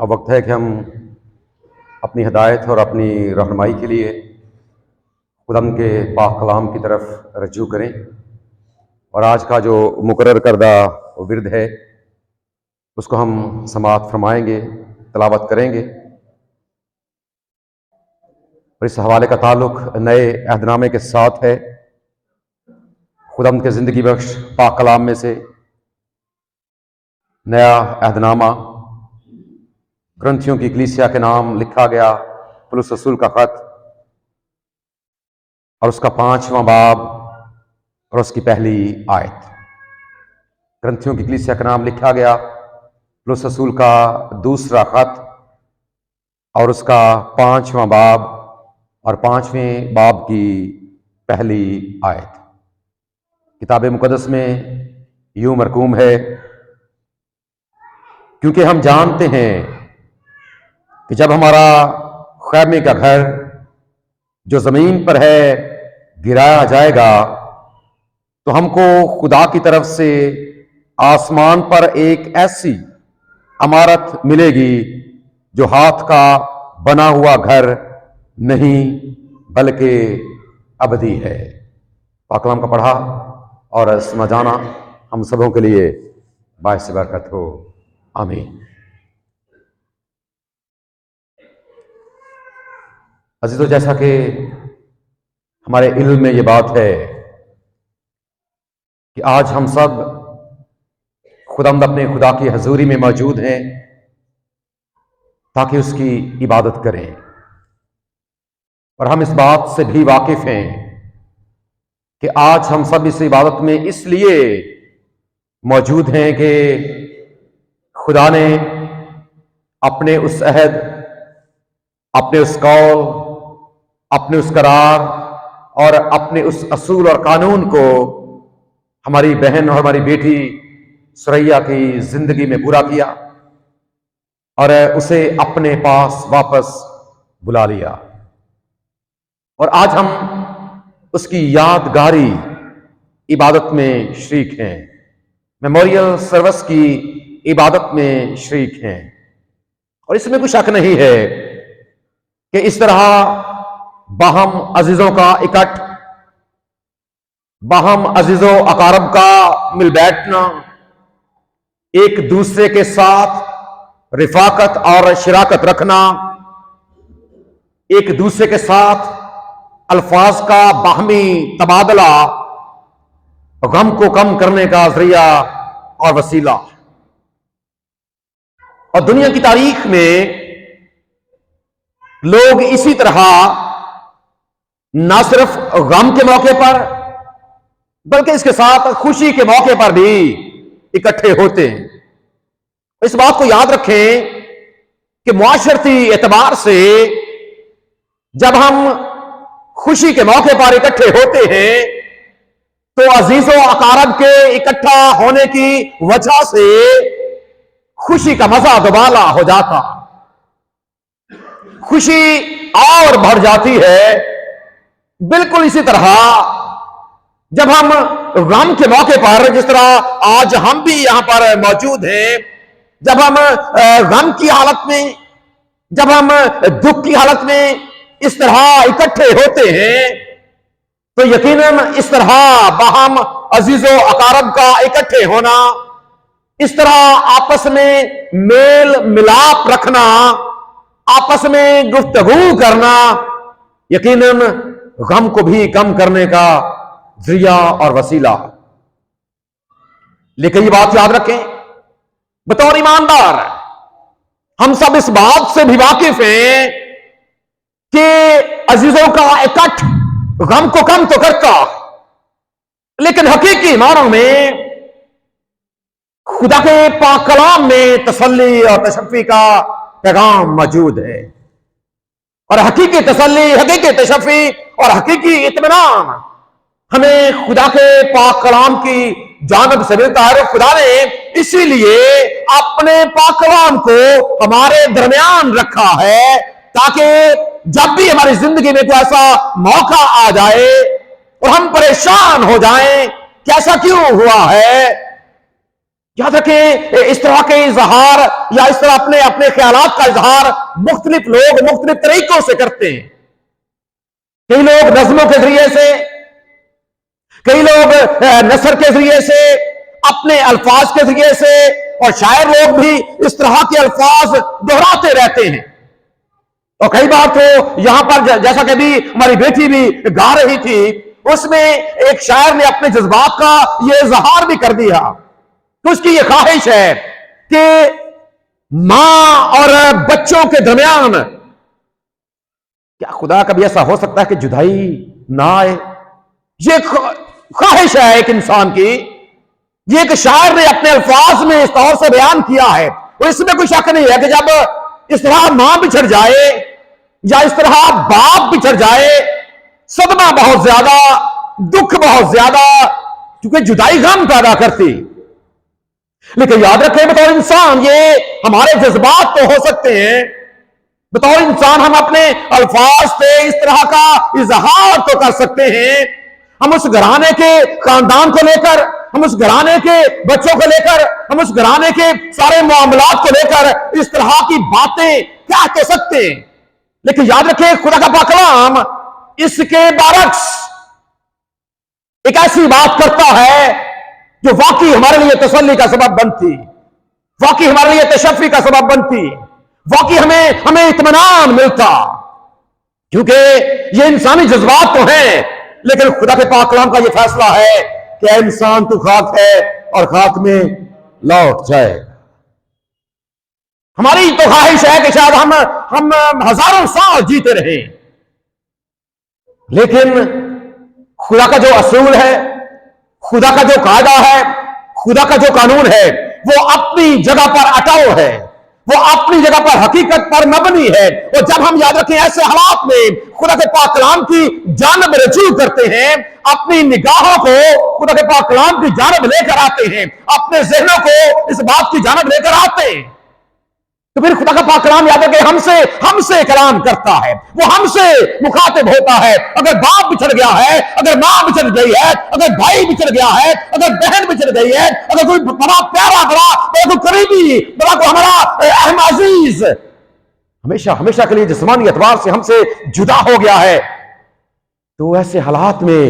اب وقت ہے کہ ہم اپنی ہدایت اور اپنی رہنمائی کے لیے خداوند کے پاک کلام کی طرف رجوع کریں، اور آج کا جو مقرر کردہ ورد ہے اس کو ہم سماعت فرمائیں گے، تلاوت کریں گے۔ اور اس حوالے کا تعلق نئے عہد نامے کے ساتھ ہے۔ خداوند کے زندگی بخش پاک کلام میں سے نیا عہد نامہ کرنتھیوں کی کلیسیا کے نام لکھا گیا پولس رسول کا خط، اور اس کا 5واں باب اور اس کی پہلی آیت۔ کرنتھیوں کی کلیسیا کا نام لکھا گیا پولس رسول کا دوسرا خط اور اس کا 5واں باب اور 5ویں باب کی پہلی آیت۔ کتاب مقدس میں یوں مرقوم ہے، کیونکہ ہم جانتے ہیں کہ جب ہمارا خیمے کا گھر جو زمین پر ہے گرایا جائے گا تو ہم کو خدا کی طرف سے آسمان پر ایک ایسی عمارت ملے گی جو ہاتھ کا بنا ہوا گھر نہیں بلکہ ابدی ہے۔ پاک کلام کا پڑھا اور سنا جانا ہم سبوں کے لیے باعث برکت ہو، آمین۔ عزیزو، جیسا کہ ہمارے علم میں یہ بات ہے کہ آج ہم سب خداوند اپنے خدا کی حضوری میں موجود ہیں تاکہ اس کی عبادت کریں، اور ہم اس بات سے بھی واقف ہیں کہ آج ہم سب اس عبادت میں اس لیے موجود ہیں کہ خدا نے اپنے اس عہد، اپنے اس قول، اپنے اس قرار اور اپنے اس اصول اور قانون کو ہماری بہن اور ہماری بیٹی سریا کی زندگی میں پورا کیا اور اسے اپنے پاس واپس بلا لیا، اور آج ہم اس کی یادگاری عبادت میں شریک ہیں، میموریل سروس کی عبادت میں شریک ہیں۔ اور اس میں کوئی شک نہیں ہے کہ اس طرح باہم عزیزوں کا اکٹھ، باہم عزیز و اقارب کا مل بیٹھنا، ایک دوسرے کے ساتھ رفاقت اور شراکت رکھنا، ایک دوسرے کے ساتھ الفاظ کا باہمی تبادلہ غم کو کم کرنے کا ذریعہ اور وسیلہ۔ اور دنیا کی تاریخ میں لوگ اسی طرح نہ صرف غم کے موقع پر بلکہ اس کے ساتھ خوشی کے موقع پر بھی اکٹھے ہوتے ہیں۔ اس بات کو یاد رکھیں کہ معاشرتی اعتبار سے جب ہم خوشی کے موقع پر اکٹھے ہوتے ہیں تو عزیز و اقارب کے اکٹھا ہونے کی وجہ سے خوشی کا مزہ دوبالا ہو جاتا، خوشی اور بڑھ جاتی ہے۔ بالکل اسی طرح جب ہم غم کے موقع پر، جس طرح آج ہم بھی یہاں پر موجود ہیں، جب ہم غم کی حالت میں، جب ہم دکھ کی حالت میں اس طرح اکٹھے ہوتے ہیں تو یقیناً اس طرح باہم عزیز و اقارب کا اکٹھے ہونا، اس طرح آپس میں میل ملاپ رکھنا، آپس میں گفتگو کرنا یقیناً غم کو بھی کم کرنے کا ذریعہ اور وسیلہ۔ لیکن یہ بات یاد رکھیں، بطور ایماندار ہم سب اس بات سے بھی واقف ہیں کہ عزیزوں کا اکٹھ غم کو کم تو کرتا، لیکن حقیقی معنوں میں خدا کے پاک کلام میں تسلی اور تشفی کا پیغام موجود ہے، اور حقیقی تسلی، حقیقی تشفی اور حقیقی اطمینان ہمیں خدا کے پاک کلام کی جانب سے ملتا ہے۔ اور خدا نے اسی لیے اپنے پاک کلام کو ہمارے درمیان رکھا ہے تاکہ جب بھی ہماری زندگی میں کوئی ایسا موقع آ جائے اور ہم پریشان ہو جائیں کہ ایسا کیوں ہوا ہے، یاد رکھیں اس طرح کے اظہار یا اس طرح اپنے خیالات کا اظہار مختلف لوگ مختلف طریقوں سے کرتے ہیں. کئی لوگ نظموں کے ذریعے سے، کئی لوگ نثر کے ذریعے سے، اپنے الفاظ کے ذریعے سے، اور شاعر لوگ بھی اس طرح کے الفاظ دہراتے رہتے ہیں. اور کئی بار تو یہاں پر جیسا کہ بھی ہماری بیٹی بھی گا رہی تھی، اس میں ایک شاعر نے اپنے جذبات کا یہ اظہار بھی کر دیا. تو اس کی یہ خواہش ہے کہ ماں اور بچوں کے درمیان کیا خدا کبھی ایسا ہو سکتا ہے کہ جدائی نہ آئے؟ یہ خواہش ہے ایک انسان کی. یہ ایک شاعر نے اپنے الفاظ میں اس طور سے بیان کیا ہے، اور اس میں کوئی شک نہیں ہے کہ جب اس طرح ماں بچھڑ جائے یا اس طرح باپ بچھڑ جائے، صدمہ بہت زیادہ، دکھ بہت زیادہ، کیونکہ جدائی غم پیدا کرتی. لیکن یاد رکھیں بطور انسان یہ ہمارے جذبات تو ہو سکتے ہیں، بطور انسان ہم اپنے الفاظ سے اس طرح کا اظہار تو کر سکتے ہیں. ہم اس گھرانے کے خاندان کو لے کر، ہم اس گھرانے کے بچوں کو لے کر، ہم اس گھرانے کے سارے معاملات کو لے کر اس طرح کی باتیں کیا کہہ سکتے ہیں. لیکن یاد رکھیں خدا کا پاک کلام اس کے برعکس ایک ایسی بات کرتا ہے جو واقعی ہمارے لیے تسلی کا سبب بنتی، واقعی ہمارے لیے تشفی کا سبب بنتی، واقعی ہمیں اطمینان ملتا. کیونکہ یہ انسانی جذبات تو ہیں، لیکن خدا کے پاک کلام کا یہ فیصلہ ہے کہ اے انسان تو خاک ہے اور خاک میں لوٹ جائے. ہماری تو خواہش ہے کہ شاید ہم ہزاروں سال جیتے رہیں، لیکن خدا کا جو اصول ہے، خدا کا جو قاعدہ ہے، خدا کا جو قانون ہے، وہ اپنی جگہ پر اٹاؤ ہے، وہ اپنی جگہ پر حقیقت پر مبنی ہے. اور جب ہم یاد رکھیں ایسے حالات میں خدا کے پاک کلام کی جانب رجوع کرتے ہیں، اپنی نگاہوں کو خدا کے پاک کلام کی جانب لے کر آتے ہیں، اپنے ذہنوں کو اس بات کی جانب لے کر آتے ہیں، تو پھر خدا کا پاک کلام یاد رکھیں ہم سے کلام کرتا ہے، وہ ہم سے مخاطب ہوتا ہے. اگر باپ بچھڑ گیا ہے، اگر ماں بچھڑ گئی ہے، اگر بھائی بچھڑ گیا ہے، اگر بہن بچھڑ گئی ہے، اگر کوئی بڑا پیارا کوئی قریبی کوئی ہمارا اہم عزیز ہمیشہ کے لیے جسمانی اعتبار سے ہم سے جدا ہو گیا ہے، تو ایسے حالات میں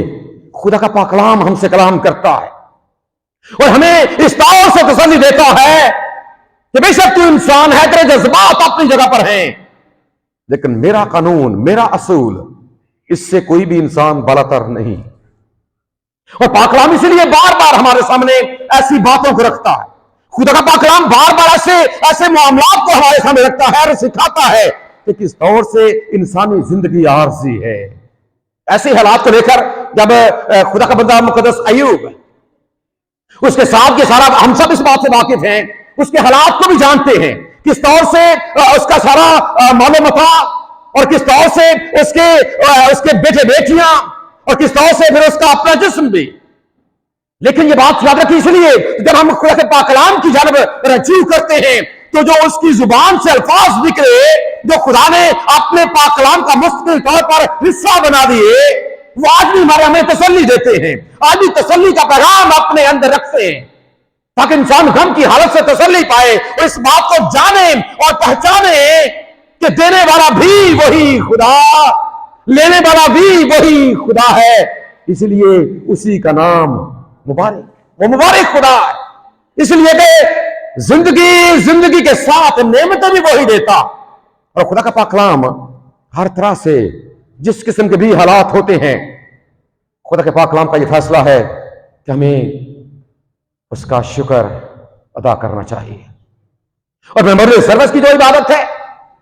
خدا کا پاک کلام ہم سے کلام کرتا ہے اور ہمیں اس طور سے تسلی دیتا ہے کہ بے شک تو انسان ہے، تیرے جذبات اپنی جگہ پر ہیں، لیکن میرا قانون، میرا اصول، اس سے کوئی بھی انسان بالاتر نہیں. اور پاک کلام اسی لیے بار بار ہمارے سامنے ایسی باتوں کو رکھتا ہے. خدا کا پاک کلام بار بار ایسے معاملات کو ہمارے سامنے رکھتا ہے اور سکھاتا ہے کہ کس طور سے انسانی زندگی عارضی ہے. ایسے حالات کو لے کر جب خدا کا بندہ مقدس ایوب، اس کے ساتھ یہ سارا، ہم سب اس بات سے واقف ہیں، اس کے حالات کو بھی جانتے ہیں، کس طور سے اس کا سارا مال و متاع، اور کس طور سے اس کے بیٹے بیٹیاں، اور کس طور سے پھر اس کا اپنا جسم بھی. لیکن یہ بات یاد رکھی اس لیے جب ہم خدا کے پاک کلام کی جانب رجوع کرتے ہیں تو جو اس کی زبان سے الفاظ نکلے، جو خدا نے اپنے پاک کلام کا مستقل طور پر حصہ بنا دیے، وہ آج بھی ہمیں تسلی دیتے ہیں، آج بھی تسلی کا پیغام اپنے اندر رکھتے ہیں، تاکہ انسان غم کی حالت سے تسلی پائے اور اس بات کو جانے اور پہچانے کہ دینے والا بھی وہی خدا، لینے والا بھی وہی خدا ہے. اس لیے اسی کا نام مبارک، وہ مبارک خدا ہے. اس لیے کہ زندگی کے ساتھ نعمتیں بھی وہی دیتا. اور خدا کا پاک کلام ہر طرح سے جس قسم کے بھی حالات ہوتے ہیں، خدا کے پاک کلام کا یہ فیصلہ ہے کہ ہمیں اس کا شکر ادا کرنا چاہیے. اور میموریل سروس کی جو عبادت ہے،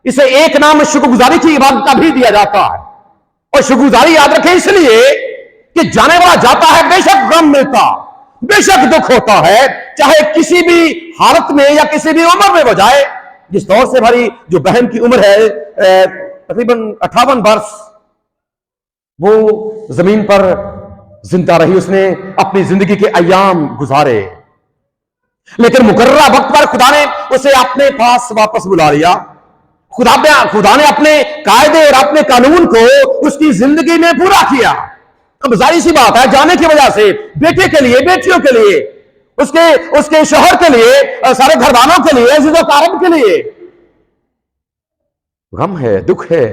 اسے ایک نام شکر گزاری کی عبادت کا بھی دیا جاتا ہے. اور شکر گزاری یاد رکھیں اس لیے کہ جانے والا جاتا ہے، بے شک غم ملتا، بے شک دکھ ہوتا ہے، چاہے کسی بھی حالت میں یا کسی بھی عمر میں وہ جائے. جس طور سے ہماری جو بہن کی عمر ہے تقریباً 58 برس، وہ زمین پر زندہ رہی، اس نے اپنی زندگی کے ایام گزارے، لیکن مقررہ وقت پر خدا نے اسے اپنے پاس واپس بلا لیا. خدا نے اپنے قاعدے اور اپنے قانون کو اس کی زندگی میں پورا کیا. اب ظاہر سی بات ہے، جانے کی وجہ سے بیٹے کے لیے، بیٹیوں کے لیے اس کے شوہر کے لیے، سارے گھر والوں کے لیے، عزیز و اقارب کے لیے غم ہے، دکھ ہے.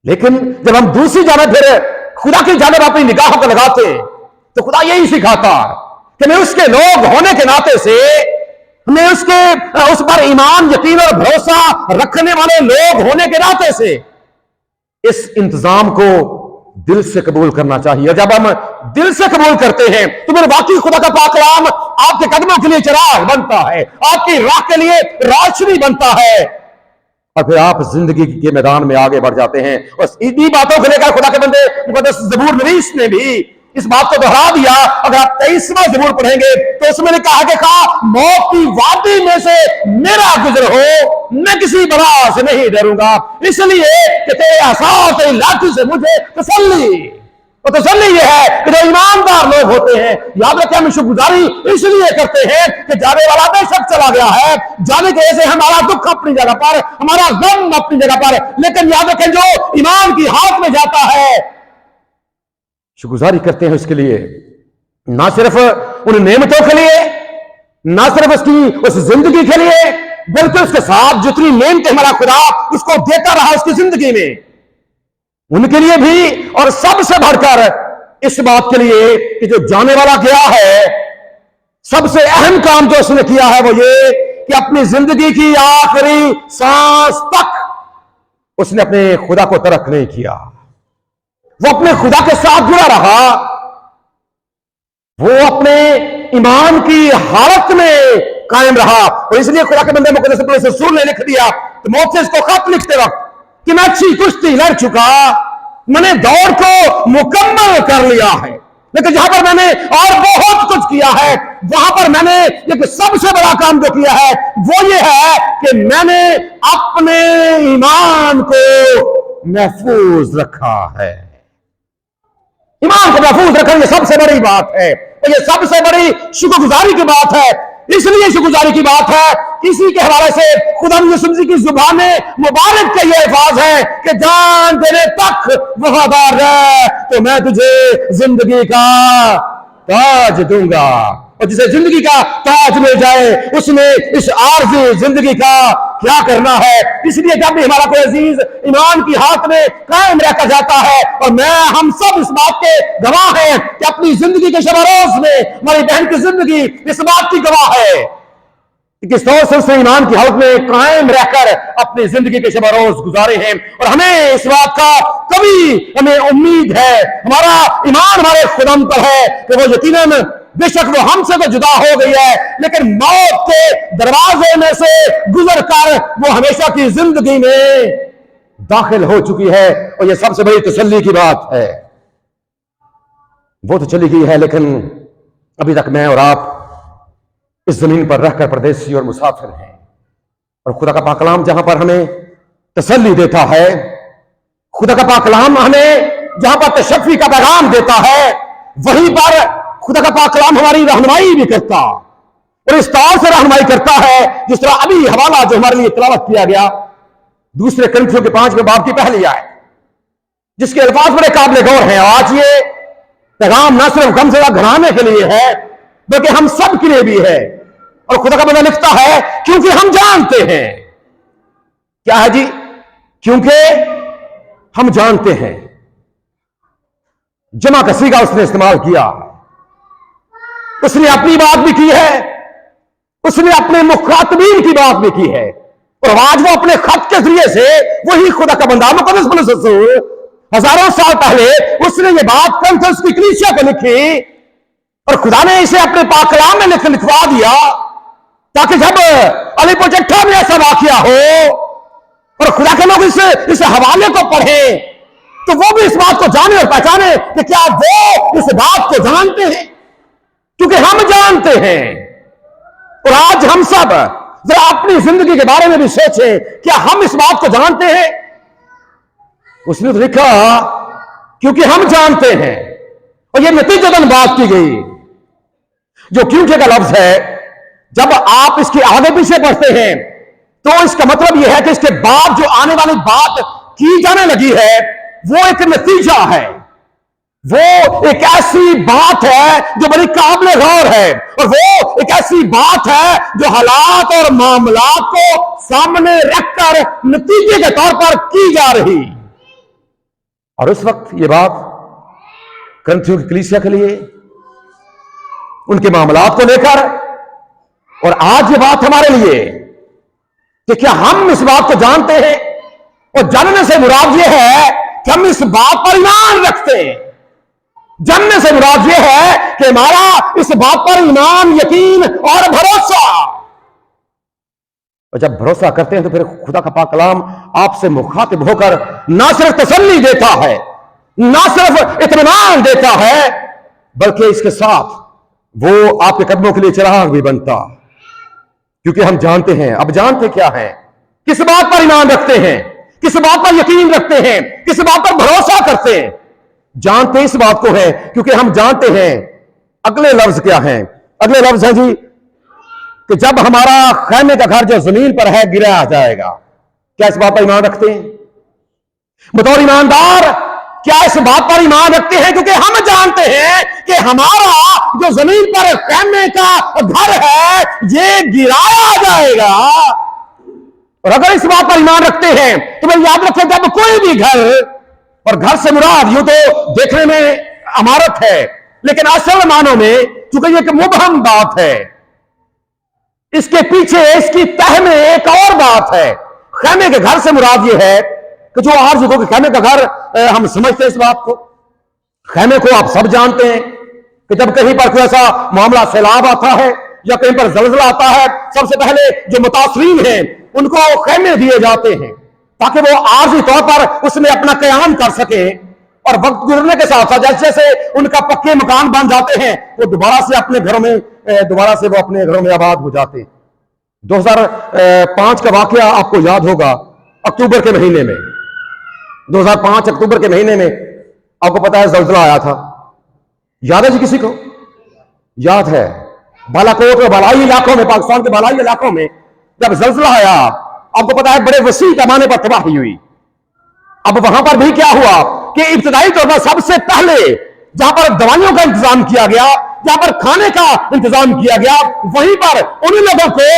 لیکن جب ہم دوسری جانب پھر خدا کی جانب اپنی نگاہوں کو لگاتے ہیں تو خدا یہی سکھاتا کہ میں اس کے لوگ ہونے کے ناطے سے، میں اس پر ایمان، یقین اور بھروسہ رکھنے والے لوگ ہونے کے ناطے سے اس انتظام کو دل سے قبول کرنا چاہیے. اور جب ہم دل سے قبول کرتے ہیں تو پھر واقعی خدا کا پاک کلام آپ کے قدموں کے لیے چراغ بنتا ہے، آپ کی راہ کے لیے روشنی بنتا ہے، اور پھر آپ زندگی کے میدان میں آگے بڑھ جاتے ہیں. اور انہی باتوں کو لے کر خدا کے بندے مقدس زبور نویس نے بھی اس بات کو دہرا دیا. اگر آپ 23واں زبور پڑھیں گے تو اس میں نے کہا کہ موت کی وادی میں سے میرا گزر ہو، میں کسی بلا سے نہیں ڈروں گا، اس لیے کہ تیرے عصا تیری لاٹھی سے مجھے تسلی. اور تسلی یہ ہے کہ جو ایماندار لوگ ہوتے ہیں، یاد رکھیں ہم شکر گزاری اس لیے کرتے ہیں کہ جانے والا بے شک چلا گیا ہے، جانے کی وجہ سے ہمارا دکھ اپنی جگہ پر، ہمارا غم اپنی جگہ پر، لیکن یاد رکھیں جو ایمان کی حالت میں جاتا ہے شکر گزاری کرتے ہیں اس کے لیے، نہ صرف ان نعمتوں کے لیے، نہ صرف اس زندگی کے لیے، بلکہ اس کے ساتھ جتنی نعمتیں ہمارا خدا اس کو دیتا رہا اس کی زندگی میں، ان کے لیے بھی، اور سب سے بڑھ کر اس بات کے لیے کہ جو جانے والا گیا ہے، سب سے اہم کام جو اس نے کیا ہے وہ یہ کہ اپنی زندگی کی آخری سانس تک اس نے اپنے خدا کو ترک نہیں کیا. وہ اپنے خدا کے ساتھ جڑا رہا، وہ اپنے ایمان کی حالت میں قائم رہا. اور اس لیے خدا کے بندے مقدس پولس رسول نے لکھ دیا تیموتھیوس کو خط لکھتے وقت کہ میں اچھی کشتی لڑ چکا، میں نے دوڑ کو مکمل کر لیا ہے، لیکن جہاں پر میں نے اور بہت کچھ کیا ہے، وہاں پر میں نے ایک سب سے بڑا کام جو کیا ہے وہ یہ ہے کہ میں نے اپنے ایمان کو محفوظ رکھا ہے. ایمان کو محفوظ رکھنا یہ سب سے بڑی بات ہے، اور یہ سب سے بڑی شکر گزاری کی بات ہے. اس لیے شکر گزاری کی بات ہے اسی کے حوالے سے خدا یسوع مسیح کی زبان مبارک کے یہ الفاظ ہے کہ جان دینے تک وفادار رہ تو میں تجھے زندگی کا تاج دوں گا. اور جسے زندگی کا تاج مل جائے اس نے اس عارضی زندگی کا کیا کرنا ہے. اس لیے جب بھی ہمارا کوئی عزیز ایمان کی حالت میں قائم رہ کر جاتا ہے، اور ہم سب اس بات کے گواہ ہیں کہ اپنی زندگی کے شب روز میں ہماری بہن کی زندگی اس بات کی گواہ ہے کہ کس طور سے اس نے ایمان کی حالت میں قائم رہ کر اپنی زندگی کے شب روز گزارے ہیں. اور ہمیں اس بات کا کبھی ہمیں امید ہے، ہمارا ایمان ہمارے خدم پر ہے کہ وہ یقیناً بے شک وہ ہم سے تو جدا ہو گئی ہے، لیکن موت کے دروازے میں سے گزر کر وہ ہمیشہ کی زندگی میں داخل ہو چکی ہے. اور یہ سب سے بڑی تسلی کی بات ہے. وہ تو چلی گئی ہے، لیکن ابھی تک میں اور آپ اس زمین پر رہ کر پردیسی اور مسافر ہیں. اور خدا کا پاک کلام جہاں پر ہمیں تسلی دیتا ہے، خدا کا پاک کلام ہمیں جہاں پر تشفی کا پیغام دیتا ہے، وہیں پر خدا کا پاک کلام ہماری رہنمائی بھی کرتا، اور اس طور سے رہنمائی کرتا ہے جس طرح ابھی حوالہ جو ہمارے لیے تلاوت کیا گیا 2 کرنتھیوں کے 5 باب کی پہلی آیت، جس کے الفاظ بڑے قابل غور ہیں. آج یہ پیغام نہ صرف غم زدہ گھرانے کے لیے ہے بلکہ ہم سب کے لیے بھی ہے. اور خدا کا بندہ لکھتا ہے کیونکہ ہم جانتے ہیں، کیا ہے جی؟ کیونکہ ہم جانتے ہیں. جمع کا صیغہ اس نے استعمال کیا، اس نے اپنی بات بھی کی ہے، اس نے اپنے مخاطبین کی بات بھی کی ہے، اور آج وہ اپنے خط کے ذریعے سے وہی خدا کا بندہ مقدس پولس رسول ہزاروں سال پہلے اس نے یہ بات کرنتھس کی کلیسیا کو لکھی، اور خدا نے اسے اپنے پاک کلام میں لکھوا دیا تاکہ جب علی پوچٹھا میں ایسا واقعہ ہو اور خدا کے لوگ اس حوالے کو پڑھیں تو وہ بھی اس بات کو جانے اور پہچانے کہ کیا وہ اس بات کو جانتے ہیں، کیونکہ ہم جانتے ہیں. اور آج ہم سب ذرا اپنی زندگی کے بارے میں بھی سوچیں، کیا ہم اس بات کو جانتے ہیں؟ اس نے تو لکھا کیونکہ ہم جانتے ہیں، اور یہ نتیجتاً بات کی گئی. جو کیونکہ کا لفظ ہے جب آپ اس کے آگے پیچھے پڑھتے ہیں تو اس کا مطلب یہ ہے کہ اس کے بعد جو آنے والی بات کی جانے لگی ہے وہ ایک نتیجہ ہے، وہ ایک ایسی بات ہے جو بڑی قابل غور ہے، اور وہ ایک ایسی بات ہے جو حالات اور معاملات کو سامنے رکھ کر نتیجے کے طور پر کی جا رہی۔ اور اس وقت یہ بات کرنتھیوں کی کلیسیا کے لیے، ان کے معاملات کو لے کر، اور آج یہ بات ہمارے لیے کہ کیا ہم اس بات کو جانتے ہیں؟ اور جاننے سے مراد یہ ہے کہ ہم اس بات پر ایمان رکھتے ہیں۔ جاننے سے مراد یہ ہے کہ ہمارا اس بات پر ایمان، یقین اور بھروسہ۔ اور جب بھروسہ کرتے ہیں تو پھر خدا کا پاک کلام آپ سے مخاطب ہو کر نہ صرف تسلی دیتا ہے، نہ صرف اطمینان دیتا ہے، بلکہ اس کے ساتھ وہ آپ کے قدموں کے لیے چراغ بھی بنتا، کیونکہ ہم جانتے ہیں۔ اب جانتے کیا ہیں؟ کس بات پر ایمان رکھتے ہیں، کس بات پر یقین رکھتے ہیں، کس بات پر بھروسہ کرتے ہیں؟ جانتے اس بات کو ہے کیونکہ ہم جانتے ہیں۔ اگلے لفظ کیا ہیں؟ اگلے لفظ ہیں جی کہ جب ہمارا خیمے کا گھر جو زمین پر ہے گرایا جائے گا۔ کیا اس بات پر ایمان رکھتے ہیں؟ بطور ایماندار کیا اس بات پر ایمان رکھتے ہیں؟ کیونکہ ہم جانتے ہیں کہ ہمارا جو زمین پر خیمے کا گھر ہے یہ گرایا جائے گا۔ اور اگر اس بات پر ایمان رکھتے ہیں تو میں یاد رکھیں، جب کوئی بھی گھر، اور گھر سے مراد یوں تو دیکھنے میں عمارت ہے، لیکن اصل معنوں میں چونکہ یہ ایک مبہم بات ہے، اس کے پیچھے اس کی تہ میں ایک اور بات ہے۔ خیمے کے گھر سے مراد یہ ہے کہ جو عارضی کو کہ خیمے کا گھر، ہم سمجھتے ہیں اس بات کو، خیمے کو آپ سب جانتے ہیں کہ جب کہیں پر کوئی ایسا معاملہ سیلاب آتا ہے یا کہیں پر زلزلہ آتا ہے، سب سے پہلے جو متاثرین ہیں ان کو خیمے دیے جاتے ہیں تاکہ وہ عارضی طور پر اس میں اپنا قیام کر سکیں، اور وقت گزرنے کے ساتھ ساتھ جیسے جیسے ان کا پکے مکان بن جاتے ہیں وہ دوبارہ سے اپنے گھروں میں آباد ہو جاتے ہیں۔ 2005 کا واقعہ آپ کو یاد ہوگا، اکتوبر کے مہینے میں، 2005 اکتوبر کے مہینے میں آپ کو پتا ہے زلزلہ آیا تھا۔ یاد ہے جی کسی کو؟ یاد ہے؟ بالاکوٹ اور بالائی علاقوں میں، پاکستان کے بالائی علاقوں میں جب زلزلہ آیا، آپ کو پتا ہے بڑے وسیع پیمانے پر تباہی ہوئی۔ اب وہاں پر بھی کیا ہوا کہ ابتدائی طور پر سب سے پہلے جہاں پر دوائیوں کا انتظام کیا گیا، جہاں پر کھانے کا انتظام کیا گیا، وہیں پر ان لوگوں کو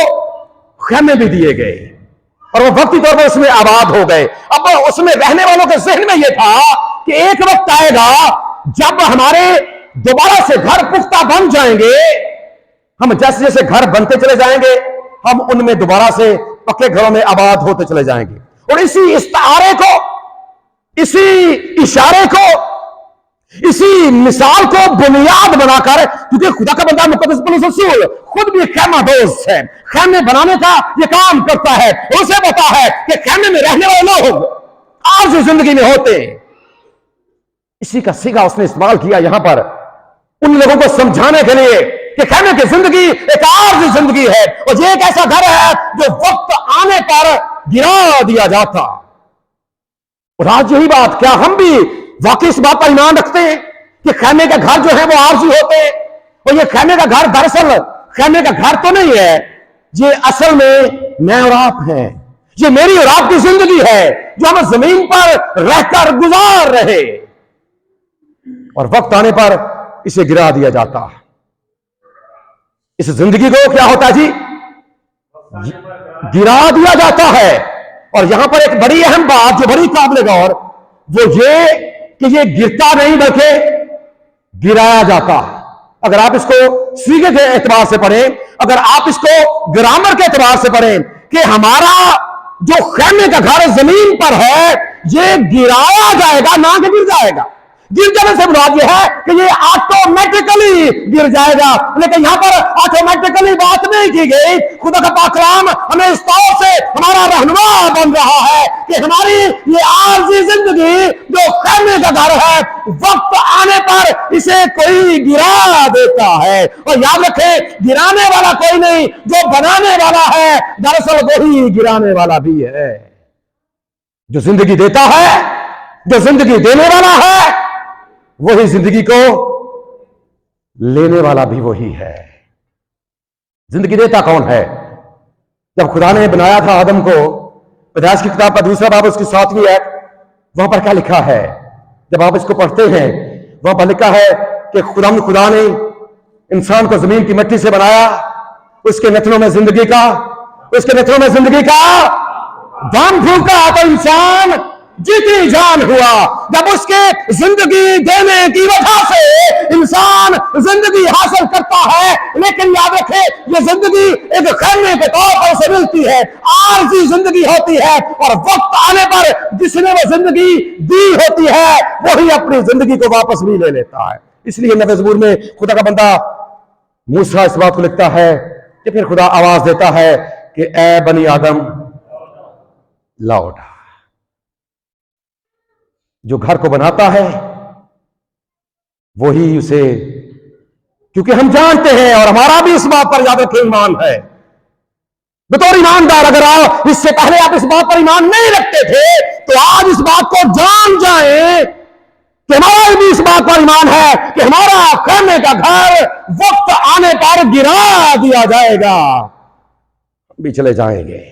خیمے بھی دیے گئے اور وہ وقتی طور پر اس میں آباد ہو گئے۔ اب اس میں رہنے والوں کے ذہن میں یہ تھا کہ ایک وقت آئے گا جب ہمارے دوبارہ سے گھر پختہ بن جائیں گے، ہم جیسے جیسے گھر بنتے چلے جائیں گے ہم ان میں دوبارہ سے پکے گھروں میں آباد ہوتے چلے جائیں گے۔ اور اسی استعارے کو، اسی اشارے کو، اسی مثال کو بنیاد بنا کر، کیونکہ خدا کا بندہ مقدس پولس رسول خود بھی خیمہ دوست ہے، خیمے بنانے کا یہ کام کرتا ہے، اسے پتا ہے کہ خیمے میں رہنے والے لوگ عارضی زندگی میں ہوتے ہیں۔ اسی کا صیغہ اس نے استعمال کیا یہاں پر ان لوگوں کو سمجھانے کے لیے کہ خیمے کی زندگی ایک عارضی زندگی ہے، اور یہ ایک ایسا گھر ہے جو وقت آنے پر گرا دیا جاتا۔ اور آج یہی بات، کیا ہم بھی واقعی اس بات پر ایمان رکھتے ہیں کہ خیمے کا گھر جو ہے وہ عارضی ہوتے ہیں؟ اور یہ خیمے کا گھر دراصل خیمے کا گھر تو نہیں ہے، یہ اصل میں اور آپ ہیں، یہ میری اور آپ کی زندگی ہے جو ہم زمین پر رہ کر گزار رہے، اور وقت آنے پر اسے گرا دیا جاتا۔ اس زندگی کو کیا ہوتا ہے جی؟ گرا دیا جاتا ہے۔ اور یہاں پر ایک بڑی اہم بات جو بڑی قابل غور، وہ یہ کہ یہ گرتا نہیں بلکہ گرایا جاتا۔ اگر آپ اس کو صیغے کے اعتبار سے پڑھیں، اگر آپ اس کو گرامر کے اعتبار سے پڑھیں کہ ہمارا جو خیمے کا گھر زمین پر ہے یہ گرایا جائے گا، نہ کہ گر جائے گا۔ گر جانے سے مراد یہ ہے کہ یہ آٹومیٹکلی گر جائے گا، لیکن یہاں پر آٹومیٹکلی بات نہیں کی گئی۔ خدا کا پاک کلام ہمیں اس طور سے ہمارا رہنما بن رہا ہے کہ ہماری یہ عارضی زندگی جو خیمے کا گھر ہے، وقت آنے پر اسے کوئی گرا دیتا ہے۔ اور یاد رکھیں، گرانے والا کوئی نہیں، جو بنانے والا ہے دراصل وہی گرانے والا بھی ہے۔ جو زندگی دیتا ہے، جو زندگی دینے والا ہے، وہی زندگی کو لینے والا بھی وہی ہے۔ زندگی دیتا کون ہے؟ جب خدا نے بنایا تھا آدم کو، پیدائش کی کتاب کا 2 باب اس کی 7ویں آیت، وہاں پر کیا لکھا ہے؟ جب آپ اس کو پڑھتے ہیں وہاں پر لکھا ہے کہ خدا نے انسان کو زمین کی مٹی سے بنایا، اس کے نتنوں میں زندگی کا دم پھونکا تو انسان جیتی جان ہوا۔ جب اس کے زندگی دینے کی وجہ سے انسان زندگی حاصل کرتا ہے، لیکن یاد رکھے یہ زندگی ایک خیمے کے طور پر اسے ملتی ہے، عارضی زندگی ہوتی ہے، اور وقت آنے پر جس نے وہ زندگی دی ہوتی ہے وہی اپنی زندگی کو واپس بھی لے لیتا ہے۔ اس لیے نبی زبور میں خدا کا بندہ موسیٰ اس بات کو لکھتا ہے کہ پھر خدا آواز دیتا ہے کہ اے بنی آدم لوٹ۔ جو گھر کو بناتا ہے وہی اسے، کیونکہ ہم جانتے ہیں اور ہمارا بھی اس بات پر یاد رکھیں ایمان ہے، بطور ایماندار اگر آپ اس سے پہلے آپ اس بات پر ایمان نہیں رکھتے تھے تو آج اس بات کو جان جائیں کہ ہمارا بھی اس بات پر ایمان ہے کہ ہمارا خیمے کا گھر وقت آنے پر گرا دیا جائے گا، ہم بھی چلے جائیں گے۔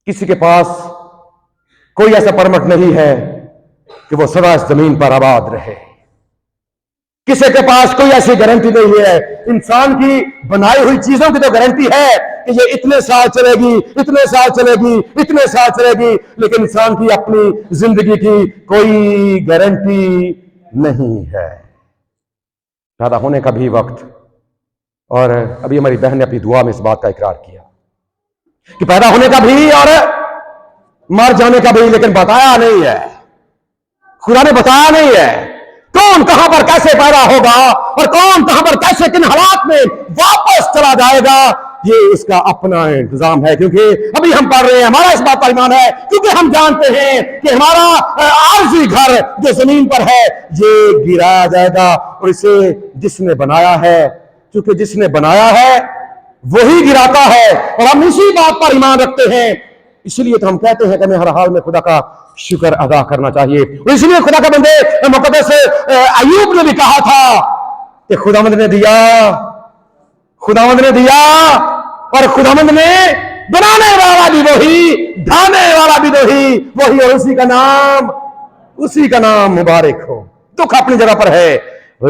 کسی کے پاس کوئی ایسا پرمٹ نہیں ہے کہ وہ سدا اس زمین پر آباد رہے، کسی کے پاس کوئی ایسی گارنٹی نہیں ہے۔ انسان کی بنائی ہوئی چیزوں کی تو گارنٹی ہے کہ یہ اتنے سال چلے گی، اتنے سال چلے گی، اتنے سال چلے گی، لیکن انسان کی اپنی زندگی کی کوئی گارنٹی نہیں ہے۔ پیدا ہونے کا بھی وقت، اور ابھی ہماری بہن نے اپنی دعا میں اس بات کا اقرار کیا کہ پیدا ہونے کا بھی اور مر جانے کا بھی، لیکن بتایا نہیں ہے، خدا نے بتایا نہیں ہے کون کہاں پر کیسے پیدا ہوگا اور کون کہاں پر کیسے کن حالات میں واپس چلا جائے گا، یہ اس کا اپنا انتظام ہے۔ کیونکہ ابھی ہم پڑھ رہے ہیں، ہمارا اس بات پر ایمان ہے کیونکہ ہم جانتے ہیں کہ ہمارا عارضی گھر جو زمین پر ہے یہ گرایا جائے گا، اور اسے جس نے بنایا ہے، کیونکہ جس نے بنایا ہے وہی گراتا ہے، اور ہم اسی بات پر ایمان رکھتے ہیں۔ اسی لیے تو ہم کہتے ہیں کہ ہمیں ہر حال میں خدا کا شکر ادا کرنا چاہیے، اور اس لیے خدا کا بندے مقدس ایوب نے بھی کہا تھا کہ خداوند نے دیا، خداوند نے دیا، اور خداوند نے بنانے والا بھی وہی، ڈھانے والا بھی وہی، اور اسی کا نام مبارک ہو۔ دکھ اپنی جگہ پر ہے،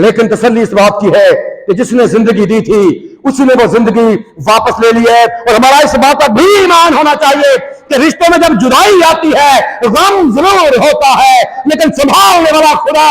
لیکن تسلی اس بات کی ہے کہ جس نے زندگی دی تھی اسی نے وہ زندگی واپس لے لی ہے۔ اور ہمارا اس بات پر بھی ایمان ہونا چاہیے کہ رشتوں میں جب جدائی آتی ہے غم ضرور ہوتا ہے، لیکن سنبھالنے والا خدا،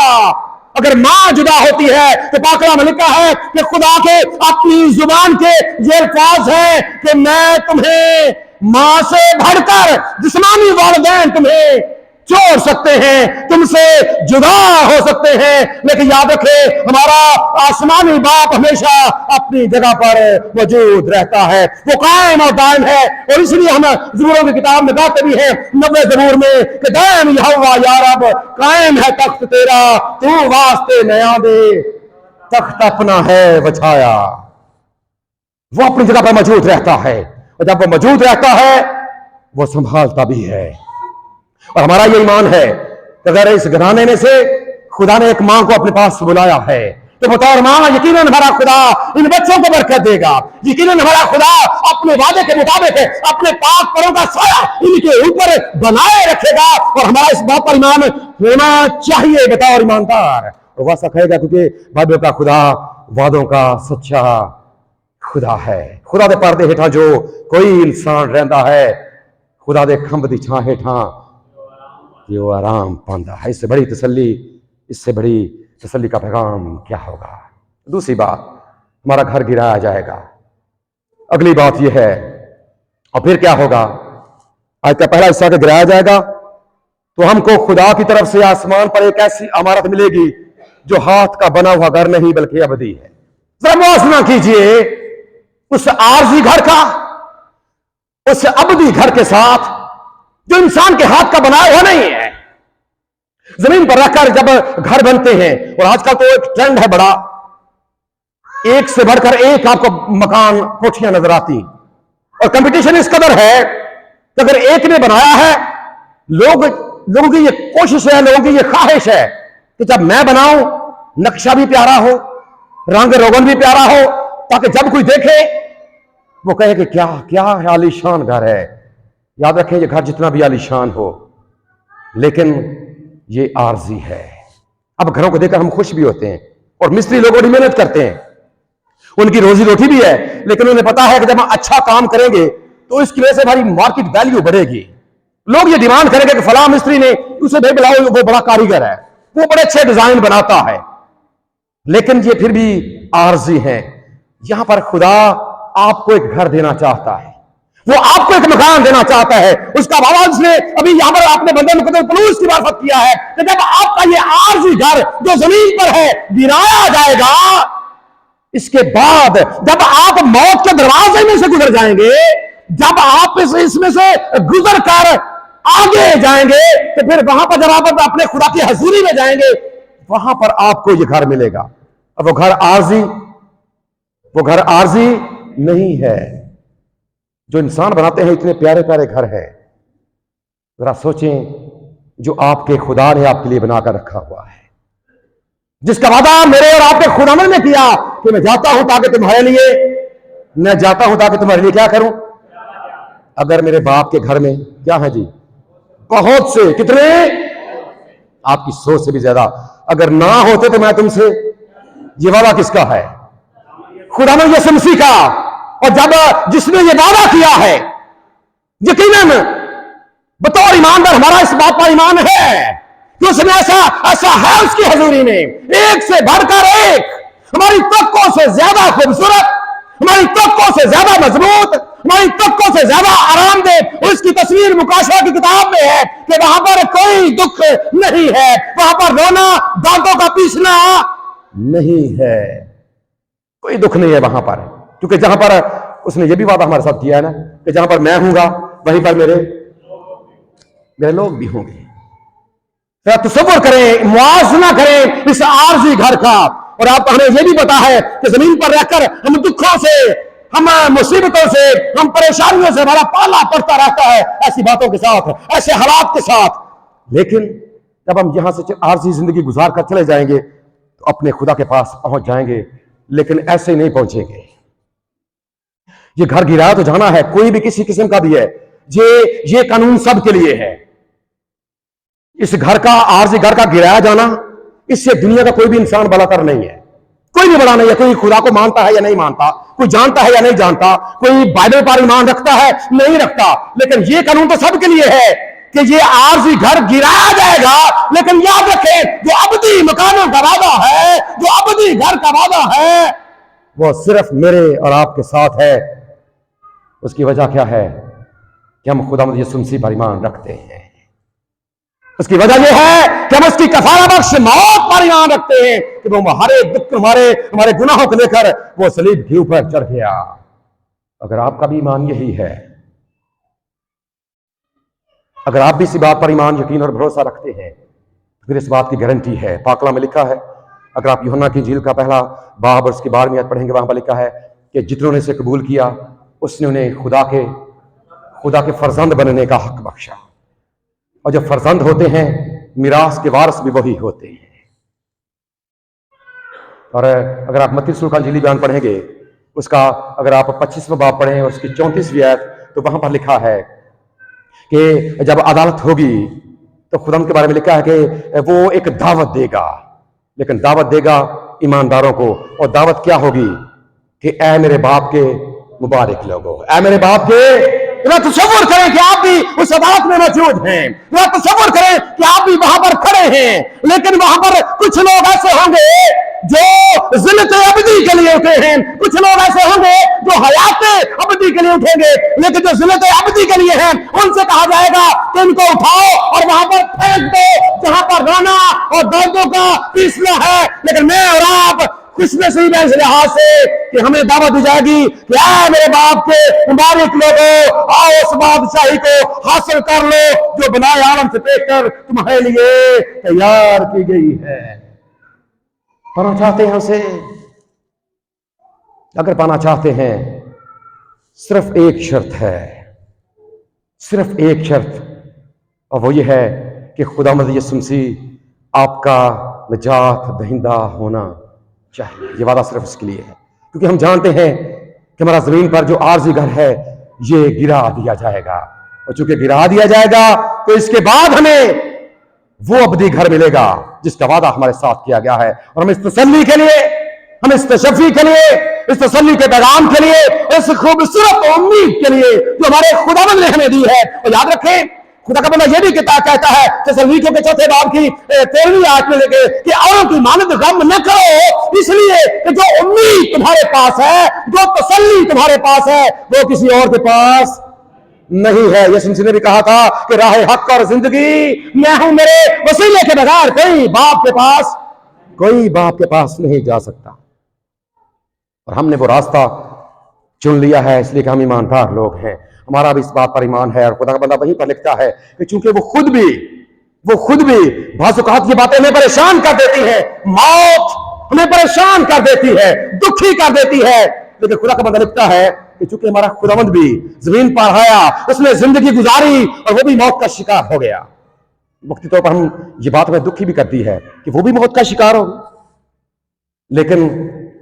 اگر ماں جدا ہوتی ہے تو پاک کلام میں لکھا ہے کہ خدا کے اپنی زبان کے یہ الفاظ ہیں کہ میں تمہیں ماں سے بڑھ کر جسمانی والدین تمہیں چھوڑ سکتے ہیں، تم سے جدا ہو سکتے ہیں، لیکن یاد رکھے ہمارا آسمانی باپ ہمیشہ اپنی جگہ پر موجود رہتا ہے، وہ قائم اور دائم ہے۔ اور اس لیے ہم زبوروں کی کتاب میں گاتے بھی ہیں 90 زبور میں کہ دائم یہوہ یا رب، قائم ہے تخت تیرا، تو واسطے نیا دے، تخت اپنا ہے بچھایا۔ وہ اپنی جگہ پر موجود رہتا ہے، اور جب وہ موجود رہتا ہے وہ سنبھالتا بھی ہے۔ اور ہمارا یہ ایمان ہے کہ اگر اس گھرانے میں سے خدا نے ایک ماں کو اپنے پاس بلایا ہے تو بطور ماں یقیناً ہمارا خدا ان بچوں کو برکت دے گا، یقیناً ہمارا خدا اپنے وعدے کے مطابق اپنے پاک پروں کا سایہ ان کے اوپر بنائے رکھے گا، اور ہمارا اس بات پر ایمان ہونا چاہیے بطور ایماندار۔ اور ویسا کہے گا کیونکہ بائبل کا خدا وعدوں کا سچا خدا ہے۔ خدا دے پردے ہیٹھاں جو کوئی انسان رہندا ہے، خدا دے کھمب دی چھاں ہیٹھاں یہ وہ آرام پاندا ہے۔ اس سے بڑی تسلی کا پیغام کیا ہوگا؟ دوسری بات، ہمارا گھر گرایا جائے گا۔ اگلی بات یہ ہے، اور پھر کیا ہوگا؟ آج کا پہلا حصہ کہ گرایا جائے گا تو ہم کو خدا کی طرف سے آسمان پر ایک ایسی عمارت ملے گی جو ہاتھ کا بنا ہوا گھر نہیں بلکہ ابدی ہے۔ ذرا موازنہ کیجئے اس عارضی گھر کا اس ابدی گھر کے ساتھ جو انسان کے ہاتھ کا بنایا ہوا نہیں ہے۔ زمین پر رکھ کر جب گھر بنتے ہیں، اور آج کل تو ایک ٹرینڈ ہے بڑا، ایک سے بڑھ کر ایک آپ کو مکان کوٹھیاں نظر آتی، اور کمپٹیشن اس قدر ہے کہ اگر ایک نے بنایا ہے، لوگوں کی یہ کوشش ہے، لوگوں کی یہ خواہش ہے کہ جب میں بناؤں نقشہ بھی پیارا ہو، رنگ روغن بھی پیارا ہو، تاکہ جب کوئی دیکھے وہ کہے کہ کیا عالی شان گھر ہے۔ یاد رکھیں یہ گھر جتنا بھی عالی شان ہو لیکن یہ عارضی ہے، اب گھروں کو دیکھ کر ہم خوش بھی ہوتے ہیں اور مستری لوگ بڑی محنت کرتے ہیں, ان کی روزی روٹی بھی ہے, لیکن انہیں پتا ہے کہ جب ہم اچھا کام کریں گے تو اس کی وجہ سے ہماری مارکیٹ ویلیو بڑھے گی. لوگ یہ ڈیمانڈ کریں گے کہ فلاں مستری نے اسے بھائی بلاؤ, وہ بڑا کاریگر ہے, وہ بڑے اچھے ڈیزائن بناتا ہے. لیکن یہ پھر بھی عارضی ہیں. یہاں پر خدا آپ کو ایک گھر دینا چاہتا ہے, وہ آپ کو ایک مکان دینا چاہتا ہے. اس کا آواز نے ابھی یہاں پر آپ نے بندے مقدس پولس کی معرفت کیا ہے کہ جب آپ کا یہ عارضی گھر جو زمین پر ہے گرایا جائے گا, اس کے بعد جب آپ موت کے دروازے میں سے گزر جائیں گے, جب آپ اس میں سے گزر کر آگے جائیں گے, تو پھر وہاں پر جب آپ اپنے خدا کی حضوری میں جائیں گے, وہاں پر آپ کو یہ گھر ملے گا. اب وہ گھر عارضی نہیں ہے. جو انسان بناتے ہیں اتنے پیارے پیارے گھر ہیں, ذرا سوچیں جو آپ کے خدا نے آپ کے لیے بنا کر رکھا ہوا ہے, جس کا وعدہ میرے اور آپ کے خداوند نے کیا کہ میں جاتا ہوں تاکہ تمہارے لیے, میں جاتا ہوں تاکہ تمہارے لیے کیا کروں. اگر میرے باپ کے گھر میں کیا ہے جی, بہت سے, کتنے, آپ کی سوچ سے بھی زیادہ, اگر نہ ہوتے تو میں تم سے, یہ وعدہ کس کا ہے؟ خداوند یسوع مسیح کا. اور جب جس نے یہ وعدہ کیا ہے, یقیناً بطور ایماندار ہمارا اس بات پر ایمان ہے کہ اس نے ایسا ہے اس کی حضوری میں, ایک سے بڑھ کر ایک, ہماری توقع سے زیادہ خوبصورت, ہماری توقع سے زیادہ مضبوط, ہماری توقع سے زیادہ آرام دہ. اس کی تصویر مکاشفہ کی کتاب میں ہے کہ وہاں پر کوئی دکھ نہیں ہے, وہاں پر رونا, دانتوں کا پیسنا نہیں ہے, کوئی دکھ نہیں ہے وہاں پر. کیونکہ جہاں پر اس نے یہ بھی وعدہ ہمارے ساتھ کیا ہے نا کہ جہاں پر میں ہوں گا وہیں پر میرے لوگ بھی ہوں گے. تصور کریں, موازنہ کریں اس عارضی گھر کا. اور آپ ہمیں یہ بھی پتا ہے کہ زمین پر رہ کر ہم دکھوں سے, ہم مصیبتوں سے, ہم پریشانیوں سے ہمارا پالا پڑتا رہتا ہے, ایسی باتوں کے ساتھ, ایسے حالات کے ساتھ. لیکن جب ہم یہاں سے عارضی زندگی گزار کر چلے جائیں گے تو اپنے خدا کے پاس پہنچ جائیں گے, لیکن ایسے نہیں پہنچیں گے. یہ گھر گرایا تو جانا ہے, کوئی بھی کسی قسم کا بھی ہے, یہ قانون سب کے لیے ہے. اس گھر کا, عارضی گھر کا گرایا جانا, اس سے دنیا کا کوئی بھی انسان بڑا تر نہیں ہے, کوئی بھی بڑا نہیں ہے. کوئی خدا کو مانتا ہے یا نہیں مانتا, کوئی جانتا ہے یا نہیں جانتا, کوئی بائبل پر ایمان رکھتا ہے نہیں رکھتا, لیکن یہ قانون تو سب کے لیے ہے کہ یہ عارضی گھر گرایا جائے گا. لیکن یاد رکھیں, جو ابدی مکانوں کا وعدہ ہے, جو ابدی گھر کا وعدہ ہے, وہ صرف میرے اور آپ کے ساتھ ہے. اس کی وجہ کیا ہے کہ ہم خدا یسوع مسیح پر ایمان رکھتے ہیں. اس کی وجہ یہ ہے کہ ہم اس کی کفارہ بخش موت پر ایمان رکھتے ہیں کہ وہ ہمارے دکھ, ہمارے گناہوں کو لے کر وہ صلیب کے اوپر چڑھ گیا. اگر آپ کا بھی ایمان یہی ہے, اگر آپ بھی اسی بات پر ایمان, یقین اور بھروسہ رکھتے ہیں, پھر اس بات کی گارنٹی ہے. پاکلام میں لکھا ہے, اگر آپ یوحنا کی انجیل کا پہلا باب اور اس کی 12ویں آیت پڑھیں گے, وہاں پر لکھا ہے کہ جتنوں نے اسے قبول کیا اس نے انہیں خدا کے فرزند بننے کا حق بخشا. اور جب فرزند ہوتے ہیں میراث کے وارث بھی وہی ہوتے ہیں. اور اگر آپ متی رسول کا انجیلی بیان پڑھیں گے, اس کا اگر آپ 25واں باب پڑھیں اور اس کی 34ویں آیت, تو وہاں پر لکھا ہے کہ جب عدالت ہوگی تو خدا کے بارے میں لکھا ہے کہ وہ ایک دعوت دے گا, لیکن دعوت دے گا ایمانداروں کو. اور دعوت کیا ہوگی کہ اے میرے باپ کے مبارک لوگوں, اے میرے باپ کے. تصور کریں کہ آپ بھی اس عدالت میں موجود ہیں, تصور کریں کہ آپ بھی وہاں پر کھڑے ہیں, لیکن وہاں پر کچھ لوگ ایسے ہوں گے جو ذلت ابدی کے لیے اٹھے ہیں, کچھ لوگ ایسے ہوں گے جو حیات ابدی کے لیے اٹھیں گے, لیکن جو ذلت ابدی کے لیے ہیں ان سے کہا جائے گا کہ ان کو اٹھاؤ اور وہاں پر پھینک دو جہاں پر رونا اور دردوں کا پیسنا ہے. لیکن میں اور آپ خوش نصیب ہیں اس لحاظ سے کہ ہمیں دعوت دی جائے گی کہ اے میرے باپ کے مبارک لوگوں, آؤ اس بادشاہی کو حاصل کر لو جو بنائے عالم سے دیکھ کر تمہارے لیے تیار کی گئی ہے. پانا چاہتے ہیں اسے؟ اگر پانا چاہتے ہیں, صرف ایک شرط ہے, صرف ایک شرط, اور وہ یہ ہے کہ خداوند یسوع مسیح آپ کا نجات دہندہ ہونا چاہیے. یہ وعدہ صرف اس کے لیے ہے کیونکہ ہم جانتے ہیں کہ ہمارا زمین پر جو عارضی گھر ہے یہ گرا دیا جائے گا, اور چونکہ گرا دیا جائے گا تو اس کے بعد ہمیں وہ ابدی گھر ملے گا جس کا وعدہ ہمارے ساتھ کیا گیا ہے. اور ہم اس تسلی کے لیے، ہم اس تشفی کے لیے، اس تسلی کے پیغام کے لیے، اس خوبصورت امید کے لیے جو ہمارے خداوند نے ہمیں دی ہے. اور یاد رکھیں خدا کا بندہ یہ بھی کہتا ہے تسلیکیوں کے 4 باب کی 13ویں آیت میں لے کے کہ اوروں کی مانند غم نہ کرو، اس لیے کہ جو امید تمہارے پاس ہے، جو تسلی تمہارے پاس ہے، وہ کسی اور کے پاس نہیں ہے. یسوع مسیح نے بھی کہا تھا کہ راہ حق اور زندگی میں ہوں، میرے وسیلے کے بغیر کوئی باپ کے پاس نہیں جا سکتا. اور ہم نے وہ راستہ چن لیا ہے اس لیے کہ ہم ایماندار لوگ ہیں. ہمارا بھی اس بات پر ایمان ہے. اور خدا کا بندہ وہیں پر لکھتا ہے کہ چونکہ وہ خود بھی بعض اوقات یہ باتیں ہمیں پریشان کر دیتی ہیں، موت ہمیں پریشان کر دیتی ہے، دکھی کر دیتی ہے، لیکن خدا کا بندہ لکھتا ہے کہ چونکہ ہمارا خداوند بھی زمین پر آیا، اس نے زندگی گزاری اور وہ بھی موت کا شکار ہو گیا. وقتی طور پر ہم یہ بات ہمیں دکھی بھی کرتی ہے کہ وہ بھی موت کا شکار ہو، لیکن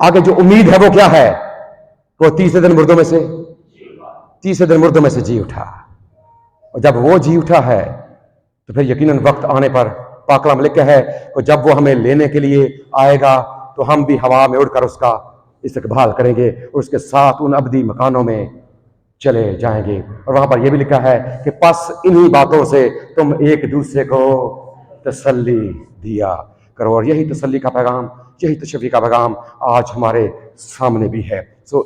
آگے جو امید ہے وہ کیا ہے؟ وہ تیسرے دن مردوں میں سے جی اٹھا. اور جب وہ جی اٹھا ہے تو پھر یقیناً وقت آنے پر پاک کلام لکھا ہے کہ جب وہ ہمیں لینے کے لیے آئے گا تو ہم بھی ہوا میں اڑ کر اس کا استقبال کریں گے اور اس کے ساتھ ان ابدی مکانوں میں چلے جائیں گے. اور وہاں پر یہ بھی لکھا ہے کہ پس انہی باتوں سے تم ایک دوسرے کو تسلی دیا کرو. اور یہی تسلی کا پیغام، یہی تشفی کا پیغام آج ہمارے سامنے بھی ہے.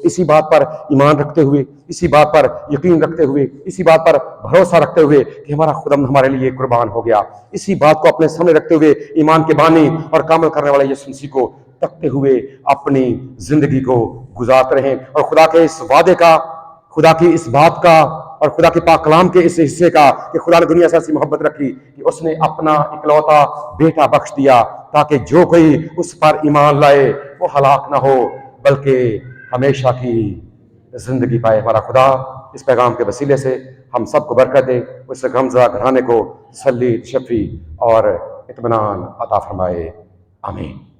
اسی بات پر ایمان رکھتے ہوئے، اسی بات پر یقین رکھتے ہوئے، اسی بات پر بھروسہ رکھتے ہوئے کہ ہمارا خداوند ہمارے لیے قربان ہو گیا، اسی بات کو اپنے سامنے رکھتے ہوئے ایمان کے بانی اور کامل کرنے والے یسوع مسیح کو تکتے ہوئے اپنی زندگی کو گزارتے رہیں. اور خدا کے اس وعدے کا، خدا کی اس بات کا اور خدا کے پاک کلام کے اس حصے کا کہ خدا نے دنیا سے ایسی محبت رکھی کہ اس نے اپنا اکلوتا بیٹا بخش دیا تاکہ جو کوئی اس پر ایمان لائے وہ ہلاک نہ ہو بلکہ ہمیشہ کی زندگی پائے. ہمارا خدا اس پیغام کے وسیلے سے ہم سب کو برکت دے، اس غمزدہ گھرانے کو تسلی، شفی اور اطمینان عطا فرمائے. آمین.